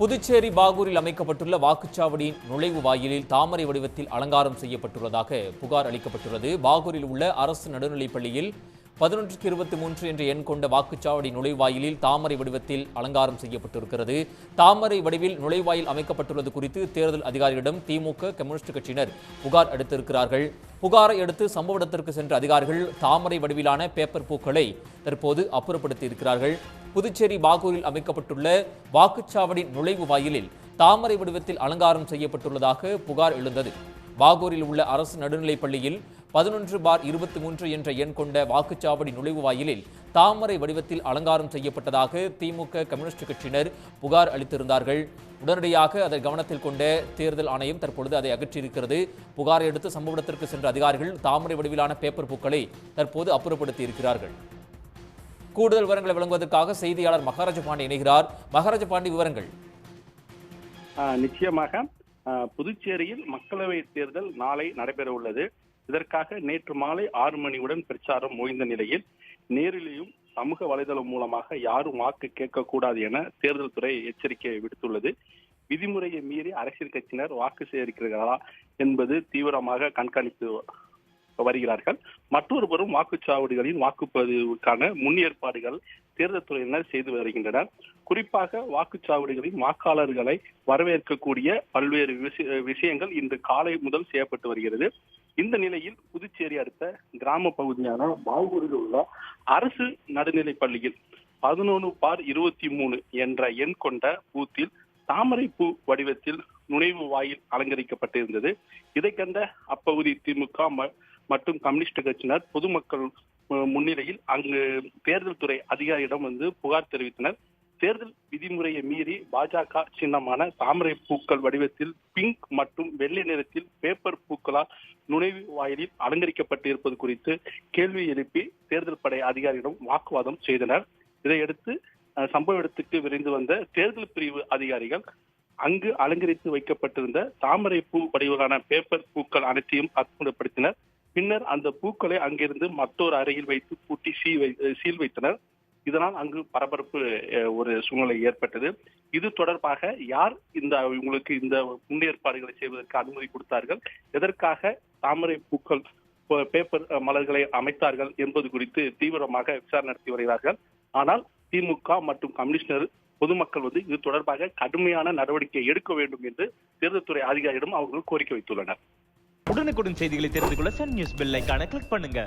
புதுச்சேரி பாகூரில் அமைக்கப்பட்டுள்ள வாக்குச்சாவடியின் நுழைவு வாயிலில் தாமரை வடிவத்தில் அலங்காரம் செய்யப்பட்டுள்ளதாக புகார் அளிக்கப்பட்டுள்ளது. பாகூரில் உள்ள அரசு நடுநிலைப் பள்ளியில் 11-23 என்ற எண் கொண்ட வாக்குச்சாவடி நுழைவாயிலில் தாமரை வடிவத்தில் அலங்காரம் செய்யப்பட்டிருக்கிறது. தாமரை வடிவில் நுழைவாயில் அமைக்கப்பட்டுள்ளது குறித்து தேர்தல் அதிகாரிகளிடம் திமுக, கம்யூனிஸ்ட் கட்சியினர் புகார் அளித்திருக்கிறார்கள். புகாரை அடுத்து சம்பவ இடத்திற்கு சென்ற அதிகாரிகள் தாமரை வடிவிலான பேப்பர் பூக்களை தற்போது அப்புறப்படுத்தியிருக்கிறார்கள். புதுச்சேரி பாகூரில் அமைக்கப்பட்டுள்ள வாக்குச்சாவடி நுழைவு வாயிலில் தாமரை வடிவத்தில் அலங்காரம் செய்யப்பட்டுள்ளதாக புகார் எழுந்தது. பாகூரில் உள்ள அரசு நடுநிலைப் பள்ளியில் 11/23 என்ற எண் கொண்ட வாக்குச்சாவடி நுழைவு வாயிலில் தாமரை வடிவத்தில் அலங்காரம் செய்யப்பட்டதாக திமுக, கம்யூனிஸ்ட் கட்சியினர் புகார் அளித்திருந்தார்கள். உடனடியாக அதை கவனத்தில் கொண்ட தேர்தல் ஆணையம் தற்பொழுது அதை அகற்றியிருக்கிறது. புகாரை அடுத்து சம்பவ இடத்திற்கு சென்ற அதிகாரிகள் தாமரை வடிவிலான பேப்பர் பூக்களை தற்போது அப்புறப்படுத்தி இருக்கிறார்கள். கூடுதல் விவரங்களை வழங்குவதற்காக செய்தியாளர் மகாராஜ பாண்டி இணைகிறார். மகாராஜ பாண்டி, விவரங்கள். நிச்சயமாக புதுச்சேரியில் மக்களவை தேர்தல் நாளை நடைபெற உள்ளது. இதற்காக நேற்று மாலை 6 மணியுடன் பிரச்சாரம் ஓய்ந்த நிலையில் நேரிலேயும் சமூக வலைதளம் மூலமாக யாரும் வாக்கு கேட்கக்கூடாது என தேர்தல் துறை எச்சரிக்கை விடுத்துள்ளது. விதிமுறையை மீறி அரசியல் கட்சியினர் வாக்கு சேகரிக்கிறார்களா என்பது தீவிரமாக கண்காணித்து வருகிறார்கள். மற்றொரு புறம் வாக்குச்சாவடிகளின் வாக்குப்பதிவுக்கான முன்னேற்பாடுகள் தேர்தல் துறையினர் செய்து வருகின்றனர். குறிப்பாக வாக்குச்சாவடிகளின் வாக்காளர்களை வரவேற்கக்கூடிய பல்வேறு விஷயங்கள் இன்று காலை முதல் செய்யப்பட்டு வருகிறது. இந்த நிலையில் புதுச்சேரி அடுத்த கிராம பகுதியான பாகூரில் உள்ள அரசு நடுநிலைப் பள்ளியில் 11/23 என்ற எண் கொண்ட பூத்தில் தாமரை பூ வடிவத்தில் நுழைவு வாயில் அலங்கரிக்கப்பட்டிருந்தது. இதை கண்ட அப்பகுதி திமுக மற்றும் கம்யூனிஸ்ட் கட்சியினர் பொதுமக்கள் முன்னிலையில் அங்கு தேர்தல் துறை அதிகாரியிடம் புகார் தெரிவித்தனர். தேர்தல் விதிமுறையை மீறி பாஜக சின்னமான தாமரை பூக்கள் வடிவத்தில் பிங்க் மற்றும் வெள்ளை நிறத்தில் பேப்பர் பூக்களால் நுழைவு வாயிலில் அலங்கரிக்கப்பட்டிருப்பது குறித்து கேள்வி எழுப்பி தேர்தல் படை அதிகாரியிடம் வாக்குவாதம் செய்தனர். இதையடுத்து சம்பவ இடத்துக்கு விரைந்து வந்த தேர்தல் பிரிவு அதிகாரிகள் அங்கு அலங்கரித்து வைக்கப்பட்டிருந்த தாமரை பூ வடிவிலான பேப்பர் பூக்கள் அனைத்தையும் அப்புறப்படுத்தினர். பின்னர் அந்த பூக்களை அங்கிருந்து மற்றொரு அறையில் வைத்து பூட்டி சீல் வைத்தனர். இதனால் அங்கு பரபரப்பு ஒரு சூழ்நிலை ஏற்பட்டது. இது தொடர்பாக யார் உங்களுக்கு இந்த முன்னேற்பாடுகளை செய்வதற்கு அனுமதி கொடுத்தார்கள், எதற்காக தாமரை பூக்கள் பேப்பர் மலர்களை அமைத்தார்கள் என்பது குறித்து தீவிரமாக விசாரணை நடத்தி வருகிறார்கள். ஆனால் திமுக மற்றும் கம்யூனிஸ்டர் பொதுமக்கள் இது தொடர்பாக கடுமையான நடவடிக்கை எடுக்க வேண்டும் என்று தேர்தல் துறை அதிகாரியிடம் அவர்கள் கோரிக்கை வைத்துள்ளனர். உடனுக்குடன் செய்திகளை தெரிந்து கொள்ள சன் நியூஸ் பெல் ஐகானை கிளிக் பண்ணுங்க.